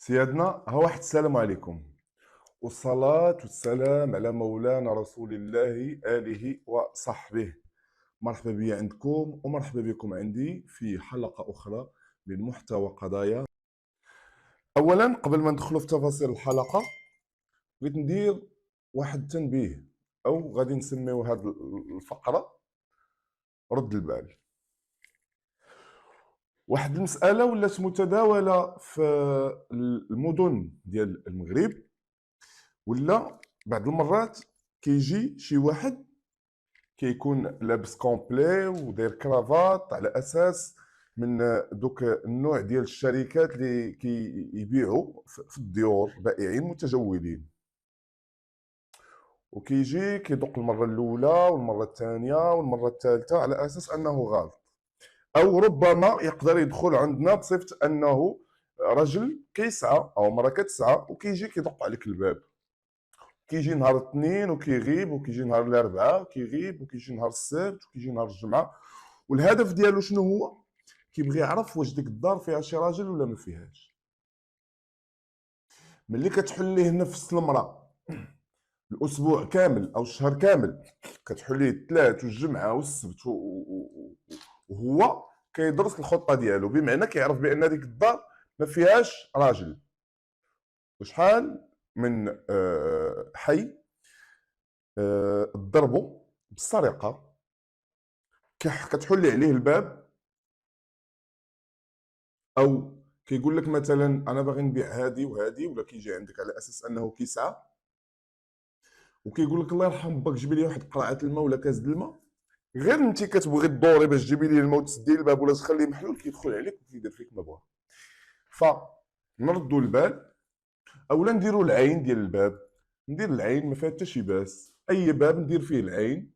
سيادنا ها واحد السلام عليكم والصلاة والسلام على مولانا رسول الله آله وصحبه. مرحبا بي عندكم ومرحبا بكم عندي في حلقة أخرى من محتوى قضايا. أولا قبل ما ندخلوا في تفاصيل الحلقة بغيت ندير واحد التنبيه أو غادي نسميو هذه الفقرة رد البال. واحد المسألة ولات متداولة في المدن ديال المغرب، ولا بعض المرات كيجي شي واحد كيكون لابس كومبلي وداير كرافات على اساس من دوك النوع ديال الشركات اللي كيبيعوا في الديور، بائعين متجولين، وكيجي كيدق المره الاولى والمره الثانيه والمره الثالثه على اساس انه غلط، او ربما يقدر يدخل عندنا بصفه انه رجل كيسعى او مراه كتسعى وكيجي كيدق عليك الباب. كيجي نهار الاثنين وكيغيب، وكيجي نهار الاربعاء وكيغيب، وكيجي نهار السبت وكيجي نهار الجمعه. والهدف ديالو شنو هو؟ كيبغي يعرف واش ديك الدار فيها شي راجل ولا ما فيهاش. ملي كتحل ليه نفس المراه الاسبوع كامل او الشهر كامل، كتحل ليه الثلاث والجمعه والسبت وهو كيدرس الخطه ديالو، بمعنى كيعرف بان ديك الدار ما فيهاش راجل. وشحال من حي ضربوا بالسرقه، كتحل عليه الباب، او كيقول لك مثلا انا باغي نبيع هذه وهذه، ولا كيجي عندك على اساس انه كيسعى وكيقول لك الله يرحم باك جيب لي واحد قرعه الماء ولا كاس د الماء. غير انت كتبغي تدوري باش تجيبي لي الماء وتسدي الباب ولا تخليه محلول، كيدخل عليك وكيدير فيك ما بغا. فنردوا البال، اولا نديروا العين ديال الباب. ندير العين ما فيها حتى شي باس، اي باب ندير فيه العين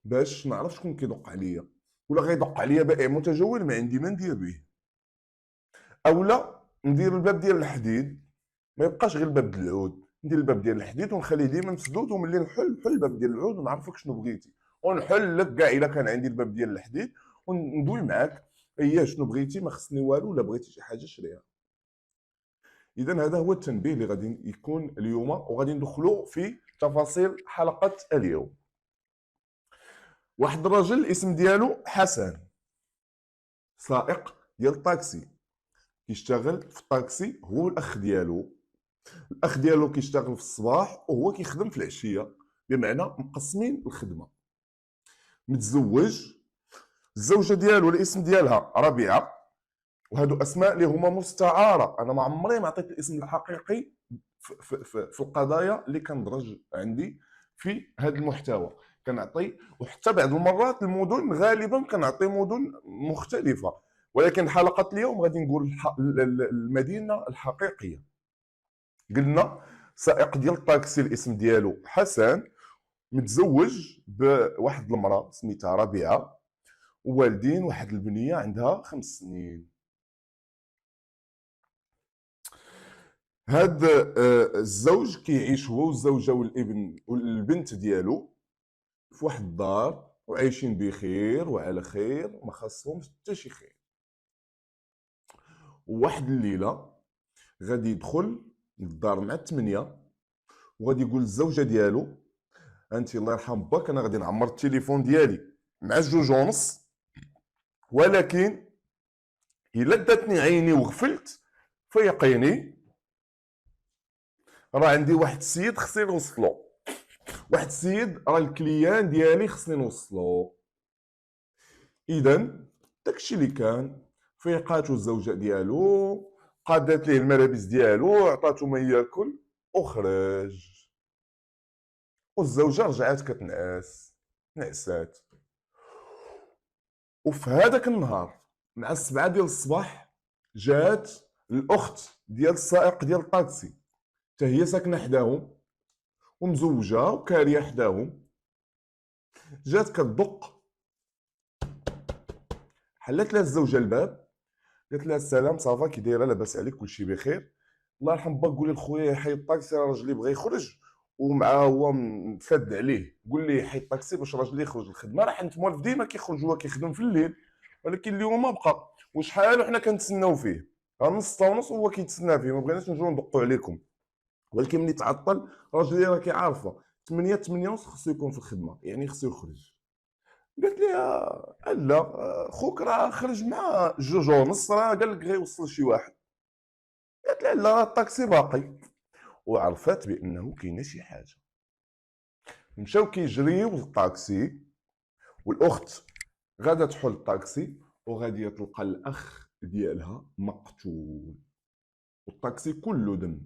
باش نعرف شكون كيدق عليا، ولا غيدق عليا بائع متجول ما عندي ما ندير به. اولا ندير الباب ديال الحديد، ما يبقاش غير الباب ديال العود، ندير الباب ديال الحديد ونخليه ديما مسدود، وملي نحل الباب ديال العود ونعرفك شنو بغيتي، ونحل لك كاع الا كان عندي الباب ديال الحديد وندوي معاك اييه شنو بغيتي، ما خصني والو، ولا بغيتي شي حاجه شريها. اذا هذا هو التنبيه اللي غادي يكون اليوم، وغادي ندخلوا في تفاصيل حلقه اليوم. واحد الرجل الاسم ديالو حسن، سائق ديال الطاكسي، كيشتغل في الطاكسي هو الاخ ديالو. الاخ ديالو كيشتغل في الصباح وهو كيخدم في العشيه، بمعنى مقسمين الخدمه. متزوج، الزوجه ديالو الاسم ديالها ربيعه، وهادو اسماء اللي هما مستعاره، انا ما عمري ما عطيت الاسم الحقيقي في القضايا اللي كندرج عندي في هذا المحتوى. كنعطي، وحتى بعض المرات المدن غالبا كنعطي مدن مختلفه، ولكن حلقه اليوم غادي نقول المدينه الحقيقيه. قلنا سائق ديال الطاكسي الاسم ديالو حسن، متزوج بواحد المراه سميتها ربيعه، ووالدين واحد البنيه عندها 5 سنين. هاد الزوج كيعيش هو والزوجه والابن والبنت ديالو في واحد الدار، وعايشين بخير وعلى خير، ما خاصهمش حتى شي خير. وواحد الليله غادي يدخل للدار مع 8، وغادي يقول للزوجه ديالو انت الله يرحم باك انا غادي نعمر التليفون ديالي مع 2:30، ولكن الا داتني عيني وغفلت فيقيني راه عندي واحد السيد خصني نوصلو، واحد السيد راه الكليان ديالي خصني نوصلو. اذا داكشي اللي كان، فيقاتو الزوجه ديالو، قادات ليه الملابس ديالو، عطاتو ما ياكل وخرج. والزوجه رجعات كتنعس، نعسات. وفي هذاك النهار مع 7 ديال الصباح جات الاخت ديال السائق ديال الطاكسي، حتى هي ساكنه حداهم ومزوجه وكاريه حداهم. جات كتدق، حلت لها الزوجه الباب، قالت لها السلام صافا كي دايره لاباس عليك كلشي بخير، الله يرحم باك قولي لخويا يحيد الطاكسي راه راجلي بغى يخرج ومعاه هو مفاد عليه، قول لي يحيد الطاكسي باش راجلي يخرج للخدمه، راه حنت موالف ديما كيخرج هو كيخدم في الليل، ولكن اليوم ما بقى وشحال وحنا كنتسناو فيه. نص ساعه ونص وهو كيتسنى فيه، ما بغيناش نجيو ندقوا عليكم. ولكن ملي تعطل راجلي راكي عارفه 8 ونص خصو يكون في الخدمه، يعني خصو يخرج. قالت لي لا خوك راه خرج مع 2 ونص، راه قال لك غيوصل شي واحد. قالت لي لا الطاكسي باقي. وعرفات بانه كاينه شي حاجه. مشاو كيجريو للطاكسي، والاخت غادا تحل الطاكسي وغاديه تلقى الاخ ديالها مقتول، والطاكسي كله دم،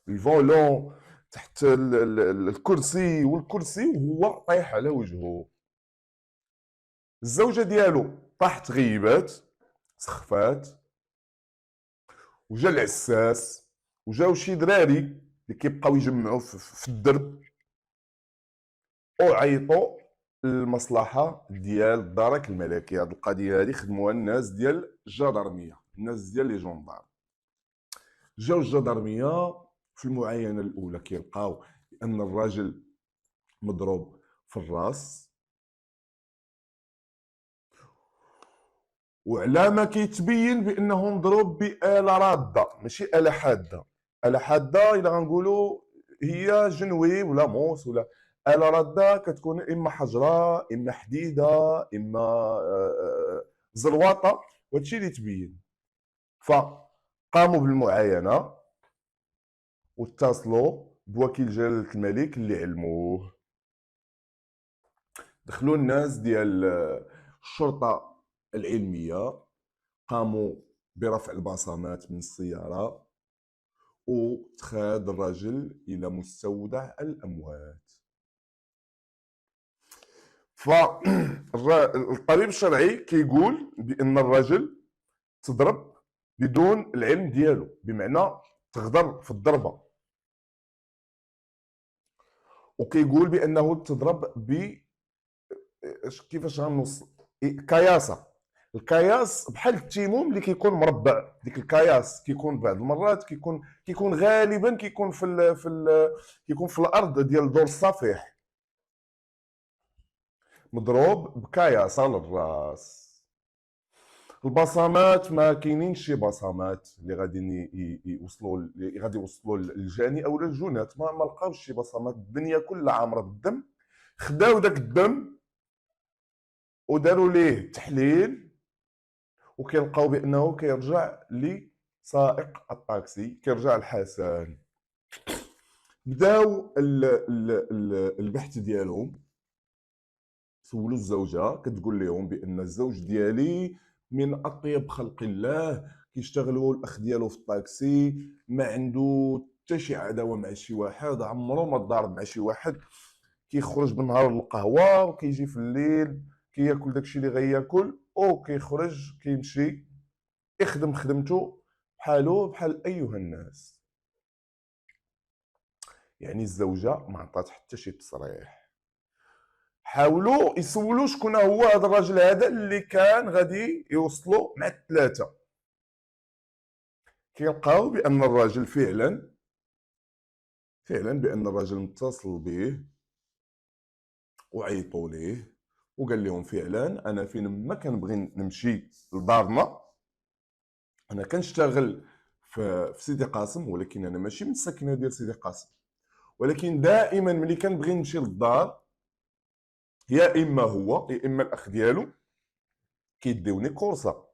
الفولون تحت الكرسي، والكرسي وهو طايح على وجهه. الزوجه ديالو طاحت غيبات، سخفات، وجا العساس، وجاو شي دراري اللي كيبقاو يجمعوا في الدرب، وعيطوا المصلحه ديال الدرك الملكي. هذه القضيه هذه خدموها الناس ديال الجدرميه، الناس ديال لي جوندار. جاو الجدرميه في المعاينه الاولى كيلقاو ان الراجل مضروب في الراس، وعلى ما كيتبين بانه مضروب بآلة رادة ماشي آلة حادة. آلة حادة الا غنقولوا هي جنوي ولا موس، ولا آلة رادة كتكون اما حجرة اما حديدة اما زرواطة، وهادشي اللي تبين. فقاموا بالمعاينة واتصلوا بوكيل جلالة الملك اللي علموه. دخلوا الناس ديال الشرطة العلمية، قاموا برفع البصمات من السيارة، وتخاد الرجل إلى مستودع الأموات. فالطبيب الشرعي كيقول بأن الرجل تضرب بدون العلم ديالو، بمعنى تغدر في الضربة، وكيقول بأنه تضرب ب كيفاش غنوصل كياسة. الكياس بحال التيموم اللي كيكون مربع، ديك الكياس كيكون بعض المرات كيكون غالبا كيكون كيكون في الارض ديال دور الصفيح، مضروب بكياسه للراس. البصمات ما كاينينش شي بصمات اللي غادي يوصلوا للجاني او للجنات، ما لقاوش شي بصمات، الدنيا كلها عامره بالدم. خداو داك الدم وداروا ليه تحليل، وكيلقاو بانه كيرجع لسائق الطاكسي، كيرجع الحسن. بداو البحث ديالهم، سولوا الزوجه كتقول لهم بان الزوج ديالي من اطيب خلق الله، كيشتغل هو الاخ ديالو في الطاكسي، ما عنده حتى شي عداوه مع شي واحد، عمره ما ضارب مع شي واحد، كيخرج بالنهار للقهوه وكيجي في الليل كياكل داكشي اللي غياكل وكيخرج كيمشي يخدم خدمته بحالو بحال ايها الناس. يعني الزوجه ما عطات حتى شي تصريح. حاولوا يسولوا شكون هو هذا الراجل هذا اللي كان غادي يوصلوا مع الثلاثه، كيلقاو بان الراجل فعلا بان الراجل متصل به وعيطوا ليه وقال لهم فعلا انا فين ما كنبغي نمشي لدارنا، انا كنشتغل في سيدي قاسم، ولكن انا ماشي من الساكنه ديال سيدي قاسم، ولكن دائما ملي كنبغي نمشي للدار يا اما هو يا اما الاخ ديالو كيديوني كورسه.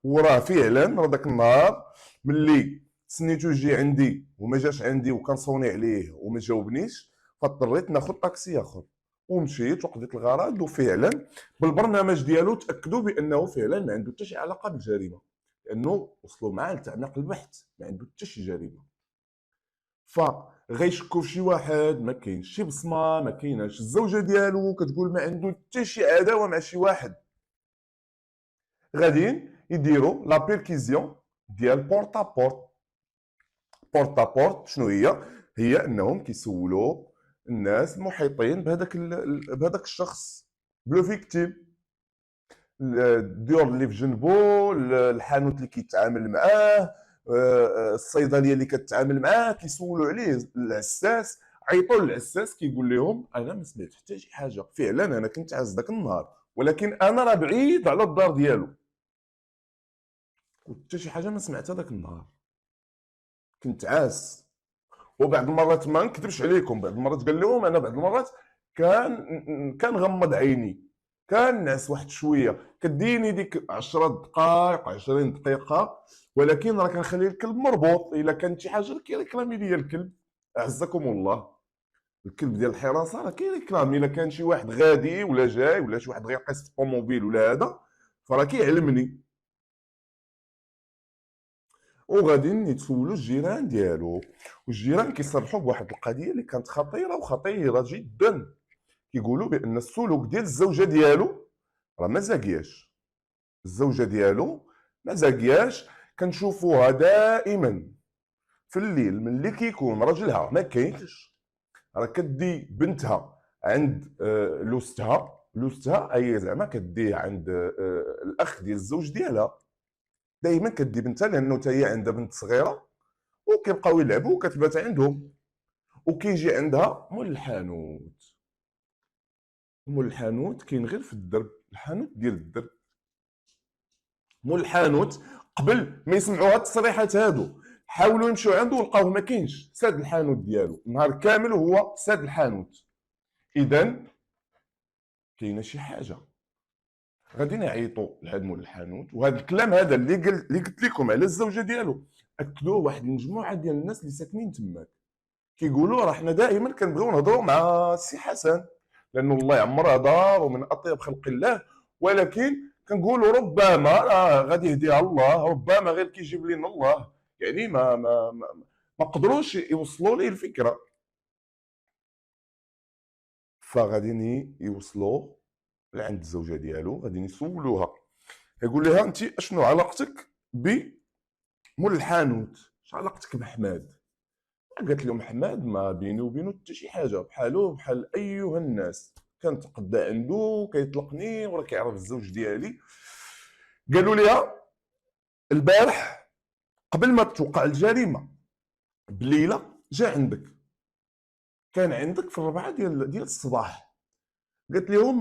وراه فعلا راه داك النهار ملي سنيتو يجي عندي وما جاش عندي وكنصوني عليه وما جاوبنيش، فاضطريت ناخذ طاكسي اخر ومشيت وقضيت الغرض. وفعلا بالبرنامج ديالو تاكدوا بانه فعلا ما عنده حتى شي علاقه بالجريمه، لانه وصلوا معاه لتعميق البحث ما عنده حتى شي جريمه. فغيشكوا في شي واحد، ما كاينش شي بصمه، ما كايناش. الزوجه ديالو كتقول ما عنده حتى شي عداوه مع شي واحد. غاديين يديروا لا بيركيزيون ديال بورتا بورت. بورتا بورت شنو هي؟ هي انهم كيسولوا الناس المحيطين بهذاك الشخص، بلو فيكتيم، الديور اللي في جنبو، الحانوت اللي كيتعامل معاه، الصيدليه اللي كتعامل معاه، كيسولوا عليه. العساس عيطوا للعساس كيقول لهم انا ما سمعت حتى شي حاجه، فعلا انا كنت عاز ذاك النهار، ولكن انا راه بعيد على الدار ديالو. وحتى شي حاجه ما سمعتها داك النهار. كنت عاس. وبعض المرات ما نكذبش عليكم، بعض المرات قال لهم انا بعض المرات كنغمض عيني، كنعس واحد شويه، كديني ديك 10 دقائق 20 دقيقه، ولكن راه كنخلي الكلب مربوط. الا كانت شي حاجه كيريكلامي ليا الكلب، اعزكم الله. الكلب ديال الحراسه راه كيريكلامي. الا كان شي واحد غادي ولا جاي ولا شي واحد غيقيس في الطوموبيل ولا هذا، فراه كيعلمني. وغادي يتسولوا الجيران ديالو، والجيران كيصرحوا بواحد القضيه اللي كانت خطيره وخطيره جدا. كيقولوا بان السلوك ديال الزوجه ديالو راه ما زاكياش. الزوجه ديالو ما زاكياش. كنشوفوها دائما في الليل ملي كيكون راجلها ما كاينش، راه كدي بنتها عند لوستها اي زعما كديه عند الاخ ديال الزوج ديالها. دائما كدي بنتها لانه حتى هي عندها بنت صغيره، وكيبقاو يلعبوا وكتبات عندهم. وكيجي عندها مول الحانوت. مول الحانوت كاين غير في الدرب، الحانوت ديال الدرب. مول الحانوت قبل ما يسمعوا هاد التصريحات هادو حاولوا يمشيو عنده ولقاوه ما كاينش، ساد الحانوت ديالو نهار كامل وهو ساد الحانوت. اذا كاينه شي حاجه. غادي نعيطوا لهاد مول الحانوت. وهذا الكلام هذا اللي قلت لكم على الزوجه ديالو اكدوه واحد المجموعه ديال الناس اللي ساكنين تماك. كيقولوا راه حنا دائما كنبغيو نهضروا مع السي حسن لانه الله يعمرها دار ومن اطيب خلق الله، ولكن كنقولوا ربما راه غادي يهديها الله، ربما غير كيجيب لنا الله. يعني ما قدروش يوصلوا ليه الفكره. فغادي يوصلوا لعند الزوجه ديالو، غادي يسولوها. يقول لها انت اشنو علاقتك بمول الحانوت؟ اش علاقتك بحماد؟ قالت لهم حماد ما بيني وبينه حتى شي حاجه، بحالو بحال ايها الناس، كنتقدى عنده كيطلقني وراه كيعرف الزوج ديالي. قالوا لها البارح قبل ما توقع الجريمه بليله جا عندك، كان عندك في 4 ديال الصباح. قالت لهم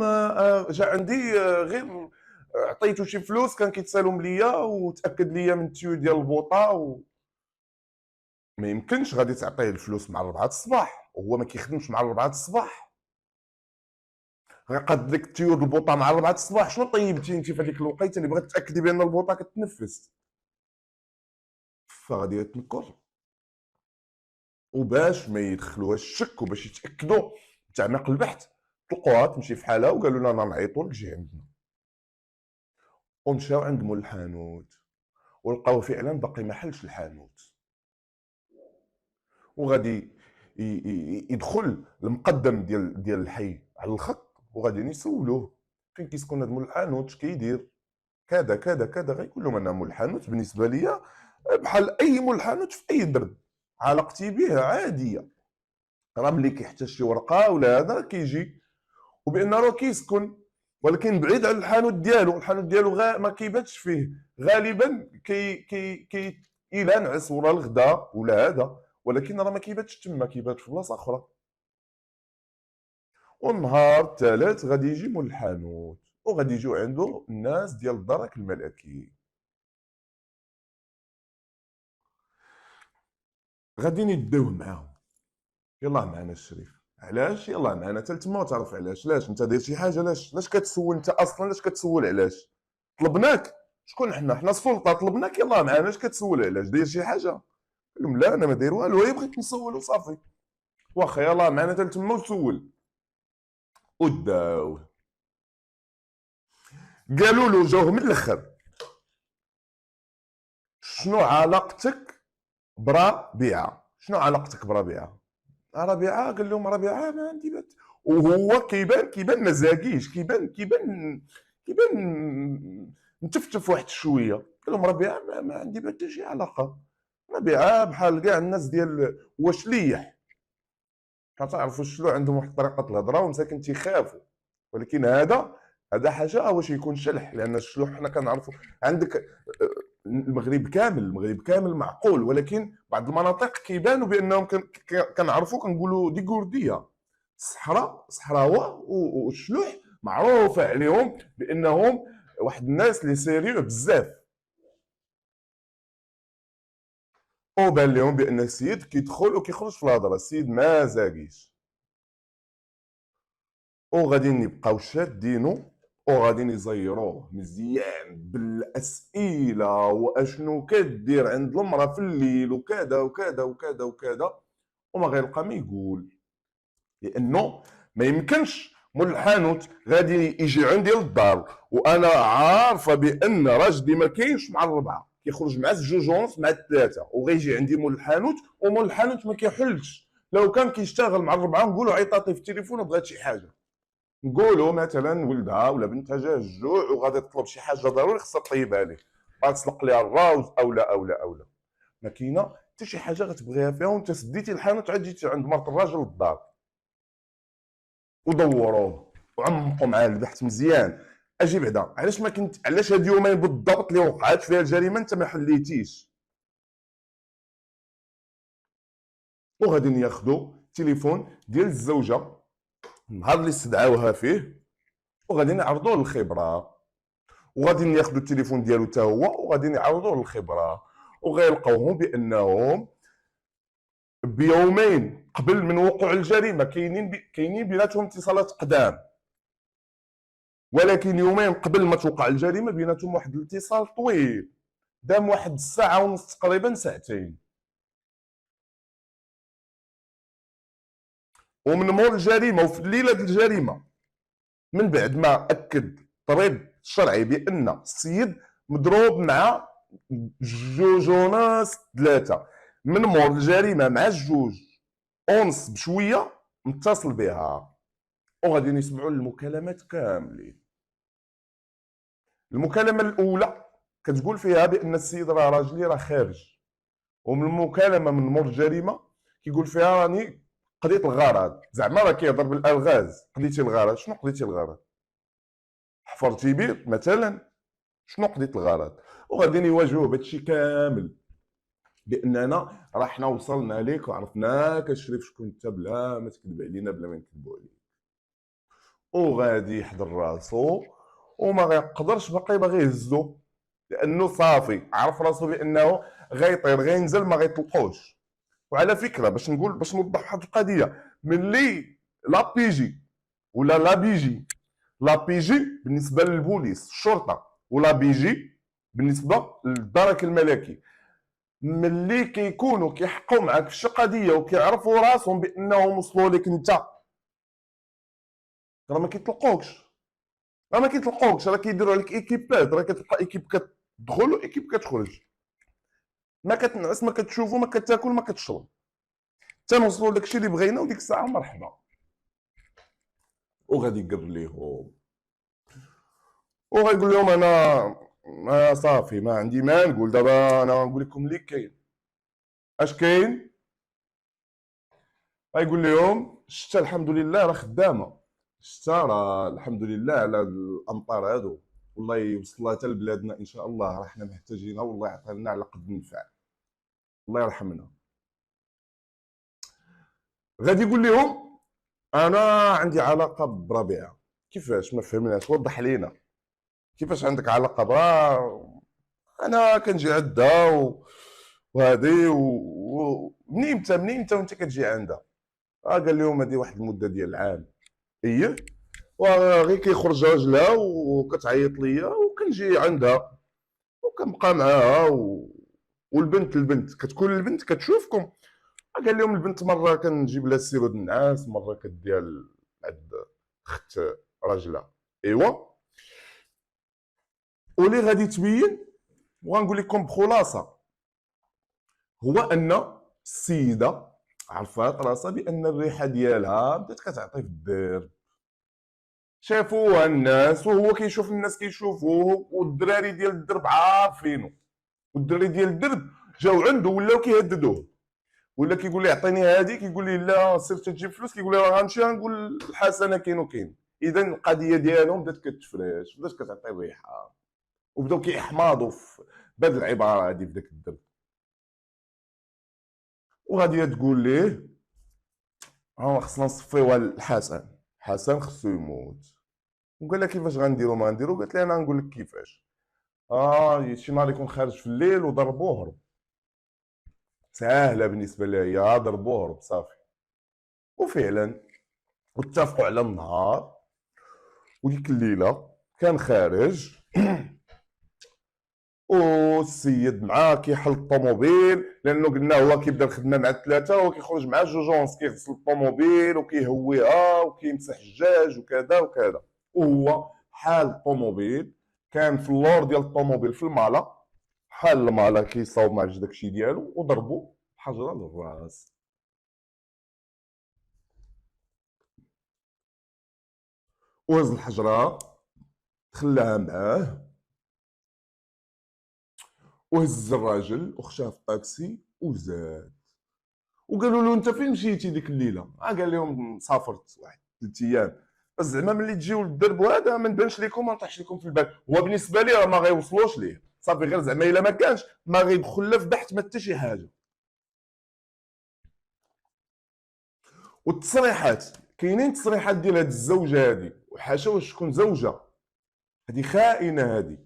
جا عندي غير عطيتو شي فلوس كان كيتسالهم ليا وتاكد ليا من التيو ديال البوطه ما يمكنش غادي تعطيه الفلوس مع 4 الصباح وهو ما كيخدمش مع 4 الصباح. غيقاد لك التيور البوطه مع 4 الصباح. شنو طيبتي انت في هذيك الوقيته اللي بغات تاكدي بان البوطه كتنفس؟ فغادي يتنكر. وباش ما يدخلوهاش الشك وباش يتاكدوا تعميق البحث، طلقوها تمشي في حالها وقالوا لها نعيطوا لك جي عندنا. ومشاو عند مول الحانوت ولقاو فعلا باقي ما حلش الحانوت. وغادي يدخل المقدم ديال الحي على الخط وغادي يسولوه فين كيسكن هذا مول الحانوت، اش كيدير كذا كذا كذا. غيقول لهم انا مول الحانوت بالنسبه ليا بحال اي مول الحانوت في اي درب، علاقتي به عاديه، راه ملي كيحتاج شي ورقه ولا هذا كيجي. وبان راه كيسكن ولكن بعيد على الحانوت ديالو. الحانوت ديالو ما كيباتش فيه غالبا، كي الى نعس ورا الغداء ولا هذا، ولكن راه ما كيباتش تما، كيبات في بلاصه اخرى. والنهار الثالث غادي يجي مول الحانوت وغادي يجيو عنده الناس ديال الدرك الملكي. غادي يديوه معاهم. يلاه معنا الشريف. علاش يلاه معنا حتى تما وتعرف علاش؟ لاش انت داير شي حاجه؟ لاش كتسول انت اصلا؟ لاش كتسول علاش؟ طلبناك شكون؟ حنا السلطه طلبناك يلاه معنا. اش كتسول علاش؟ داير شي حاجه؟ قال لهم لا انا ما داير والو، هي بغيت نسول وصافي. واخا يلاه معنا حتى تما وسول. وداوه. قالوا له جاوه من الاخر شنو علاقتك بربيعه؟ شنو علاقتك بربيعه؟ ربيعه قال لهم ربيعه ما عندي بات. وهو كيبان ما زاكيش، كيبان متفتف واحد شويه. قال لهم ربيعه ما عندي بات حتى شي علاقه. ربيعه بحال كاع الناس ديال هو شليح. كتعرفوا الشلوح عندهم واحد طريقه الهضره ومساكن تيخافوا، ولكن هذا حاجه واش يكون شلح، لان الشلوح حنا كنعرفوا. عندك المغرب كامل معقول، ولكن بعض المناطق كيبانوا بانهم كنعرفوا كنقولوا دي كورديه. صحراوه والشلوح معروفه عليهم بانهم واحد الناس اللي سيريو بزاف. وبان لهم بان السيد كيدخل وكيخرج في الهضره، السيد ما زاقيش، وغادي يبقاو شادينو وغادي يزيروه مزيان بالاسئله، واشنو كدير عند المراه في الليل وكذا وكذا وكذا وكذا، وما غيلقى ما يقول، لانه ما يمكنش مول الحانوت غادي يجي عندي للدار وانا عارفه بان راجلي ما كاينش مع الربعه، كيخرج مع الجوج ونص مع الثلاثه، وغيجي عندي مول الحانوت ومول الحانوت ما كيحلش. لو كان كيشتغل مع الربعه نقولوا عيطاتي في التليفون وبغات شي حاجه، نقولوا مثلا ولدها ولا بنتها جا الجوع وغادي تطلب شي حاجه ضروري خصها طيبها ليه، غادي تسلق ليها الراوز او لا ما كاينه حتى شي حاجه غتبغيها فيها، وانت سديتي الحانوت عاد جيتي عند مرت الراجل للدار ودوروه وعمقوا معاه البحث مزيان. اجي بعدا علاش ما كنت، علاش هاد يومين بالضبط اللي وقعت فيها الجريمه انت ما حليتيش؟ وغادي ياخذوا التليفون ديال الزوجه النهار اللي استدعاوها فيه وغادي يعرضوه للخبره، وغادي ياخذوا التليفون ديالو حتى هو وغادي يعرضوه للخبره، وغيلقاوهم بانهم بيومين قبل من وقوع الجريمه كاينين بيناتهم اتصالات قدام، ولكن يومين قبل ما توقع الجريمه بيناتهم واحد الاتصال طويل دام واحد الساعه ونص تقريبا ساعتين. ومن مور الجريمه وفي الليله ديال الجريمه من بعد ما اكد الطبيب الشرعي بان السيد مضروب مع جوج ونص ثلاثه، من مور الجريمه مع الجوج ونص بشويه متصل بها، وغادي نسمعوا المكالمات كاملين. المكالمه الاولى كتقول فيها بان السيد راه راجلي راه خارج، ومن المكالمه من مور الجريمه كيقول فيها راني قضيت الغرض، زعما راه كيهضر بالالغاز، قضيتي الغرض، شنو قضيتي الغرض؟ حفرتي بير مثلا، شنو قضيت الغرض؟ وغادي يواجهوه بهادشي كامل باننا راه حنا وصلنا ليك وعرفناك الشريف شكون انت بلا ما تكذب علينا بلا ما نكذبوا عليك، وغادي يحضر راسو وما غيقدرش باقي يهزو، لانه صافي عرف راسو بانه غيطير غينزل ما غيطلقوش. وعلى فكره باش نوضح واحد القضيه، ملي لا بي جي ولا لا بي جي، لا بي جي بالنسبه للبوليس الشرطه، ولا بي جي بالنسبه للدرك الملكي، ملي كيكونوا كيحقوا معاك في شي قضيه وكيعرفوا راسهم بانهم وصلوا لك انت، راه ما كيطلقوكش، راه كيديروا عليك ايكيبات، راه كتلقى ايكيب كتدخل وايكيب كتخرج، ما كتنعس ما كتشوفوا ما كتاكل ما كتشرب، تنوصلوا داكشي اللي بغينا وديك الساعه مرحبا. وغادي يقر ليهم وغيقول لهم انا ما صافي ما عندي ما نقول، دابا انا غنقول لكم اللي كاين. اش كاين؟ غيقول لهم الشتا الحمد لله راه خدامه، الشتا راه الحمد لله على الامطار هادو، والله يوصلها حتى لبلادنا ان شاء الله، راه حنا محتاجينها والله يعطيها لنا على قد النفع، الله يرحمنا. غادي يقول لهم انا عندي علاقه بربيعه. كيفاش؟ ما فهمناش، وضح لينا كيفاش عندك علاقه بها؟ انا كنجي عندها وهادي منين انت وانت كتجي عندها؟ قال لهم هذه واحد المده ديال العام، ايه، وغير كيخرج راجلها وكتعيط ليا وكنجي عندها وكنبقى معاها البنت كتكون البنت كتشوفكم. قال لهم البنت مره كنجيب لها السيرود النعاس، مره كديها عند اخت راجلها، ايوا. واللي غادي تبين وغنقول لكم بخلاصه هو ان السيده عرفات راسها بان الريحه ديالها بدات كتعطي في الدرب، شافوها الناس وهو كيشوف الناس كيشوفوه، والدراري ديال الدرب عارفينه، والدراري ديال الدرب جاو عنده ولاو كيهددوه، ولا كيقول لي عطيني هادي، كيقول لي لا سير تجيب فلوس، كيقول لي راه غنمشي غنقول الحسنه كاين وكاين. اذا القضيه ديالهم بدات كتفرش، بدات كتعطي الريحه، وبداو كيحماضوا بهاد العباره هادي في داك الدرب. وغادي تقول ليه ها خصنا نصفيوها الحسن، حسن خصو يموت. وقال لها كيفاش غنديرو؟ ما غنديرو؟ قالت لي انا نقول لك كيفاش. شي نهار يكون خارج في الليل وضربوه هرب. ساهله بالنسبه لها، هي ضربوه هرب صافي. وفعلا واتفقوا على النهار. وديك الليله كان خارج والسيد معاه كيحل الطوموبيل، لانه قلنا هو كيبدا الخدمه مع الثلاثه، هو كيخرج مع جوجونس كيغسل الطوموبيل وكيهويها وكيمسح الجاج وكذا وكذا. وهو حال الطوموبيل، كان في اللور ديال الطوموبيل في المالا، حال المالا كيصاوب مع داكشي ديالو وضربو حجره للراس. وهز الحجره خلاها معاه وهز الراجل وخشاه في الطاكسي وزاد. وقالوا له انت فين مشيتي ديك الليله؟ قال لهم سافرت واحد 3 ايام. بس زعما ملي تجيو للدرب وهذا ما نبانش لكم، ما نطيحش لكم في البال. هو بالنسبه لي ما غيوصلوش ليه صافي، غير زعما الا ما كانش ما غيدخل لا في بحث ما حتى شي حاجه. والتصريحات، كاينين تصريحات ديال هاد الزوجه هادي، وحاشا واش تكون زوجه، هادي خائنه،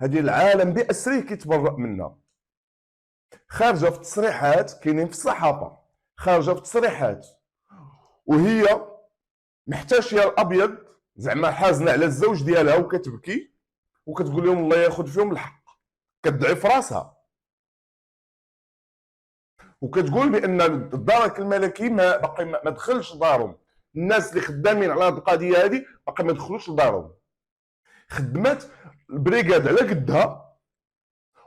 هادي العالم باسره كيتبرأ منها. خارجه في تصريحات، كاينين في الصحافه خارجه في تصريحات وهي محتاشيه الابيض، زعما حازنه على الزوج ديالها وكتبكي وكتقول لهم الله ياخذ فيهم الحق، كتدعي في راسها وكتقول بان الدرك الملكي ما باقي ما دخلش دارهم. الناس اللي خدامين على هذه القضيه هذه باقي ما دخلوش لدارهم. خدمات البريغاد على قدها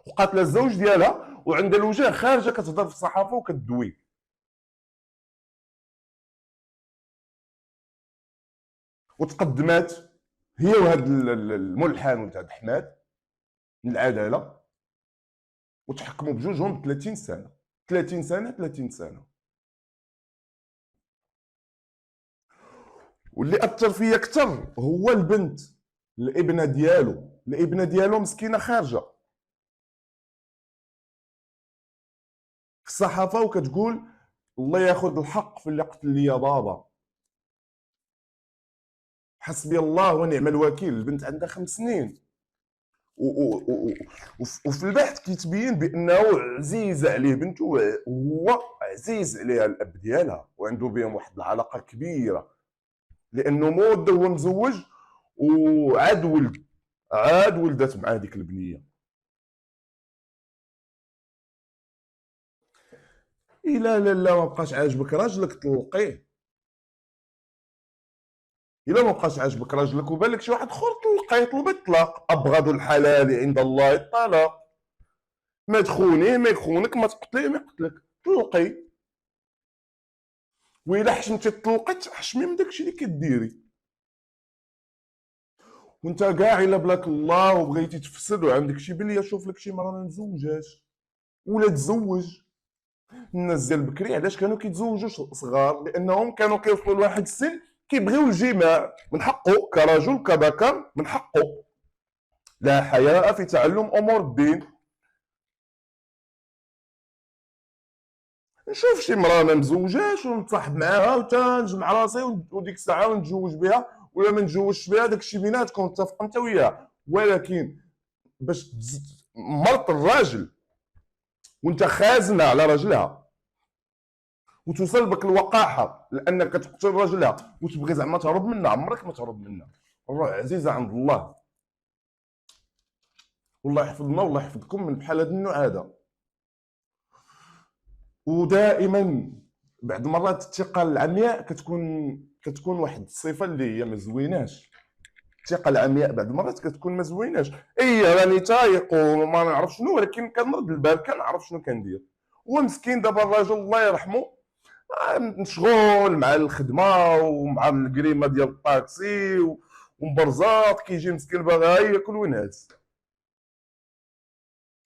وقاتله الزوج ديالها وعندها الوجه خارجه كتهضر في الصحافه وكتدوي. وتقدمات هي وهذا الملحن ولد هذا حماد من العداله وتحكموا بجوجهم 30 سنه 30 سنه 30 سنه. واللي اثر فيا اكثر هو البنت، الابنه ديالو مسكينه خارجه في الصحافه وكتقول الله ياخذ الحق في اللي قتل لي بابا، حسبي الله ونعم الوكيل. البنت عندها 5 سنين وفي البحث كيتبين بانه عزيز عليه بنته وهو عزيز عليها الاب ديالها وعنده بهم واحد العلاقه كبيره، لانه مود هو مزوج وعاد ولد، عاد ولدت مع ديك البنيه. الا لا ما بقاش عاجبك راجلك طلقيه، الا ما بقاش عاجبك راجلك وبالك شي واحد اخر طلقيه، طلب الطلاق. ابغض الحلال عند الله الطلاق، ما تخونيه ما يخونك، ما تقتليه ما يقتلك، طلقي. وإلا حشمتي طلقت حشمي من داكشي اللي كديري. وانت كاع الا بلاك الله وبغيتي تفسد وعندك شي بليه، شوف لك شي مرة ما مزوجاش ولا تزوج. الناس ديال بكري علاش كانوا كيتزوجوا صغار؟ لانهم كانوا كيوصلوا لواحد السن كيبغيو الجماع، من حقه كرجل كذكر، من حقه. لا حياء في تعلم امور الدين. نشوف شي مرة ما مزوجاش ونتصاحب معاها وتنجمع راسي وديك الساعة ونتزوج بها، ولا ما نتزوجش بها داكشي بيناتكم اتفق انت وياها. ولكن باش مرت الراجل وانت خازنه على راجلها وتوصل بك الوقاحه لانك تقتل راجلها وتبغي زعما تهرب منها، عمرك ما تهرب منها. الروح عزيزه عند الله. والله يحفظنا والله يحفظكم من بحال هذا النوع هذا. ودائما بعض المرات الثقه العمياء كتكون واحد الصفه اللي هي ما زويناش. الثقه العمياء بعض المرات كتكون ما زويناش. اي راني تايق وما نعرف شنو، ولكن كنرد البال كنعرف شنو كندير. هو مسكين دابا الراجل الله يرحمه مشغول مع الخدمه ومع الكريمه ديال الطاكسي ومبرزاط، كيجي مسكين باغي ياكل وينعس.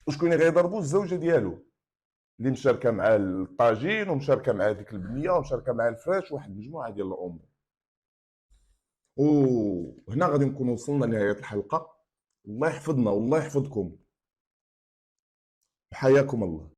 وشكون اللي غيضربو؟ الزوجه ديالو اللي مشاركه مع الطاجين ومشاركه مع ديك البنيه ومشاركه مع الفراش، واحد المجموعه ديال الامور. وهنا غادي نكون وصلنا لنهايه الحلقه. الله يحفظنا والله يحفظكم. حياكم الله.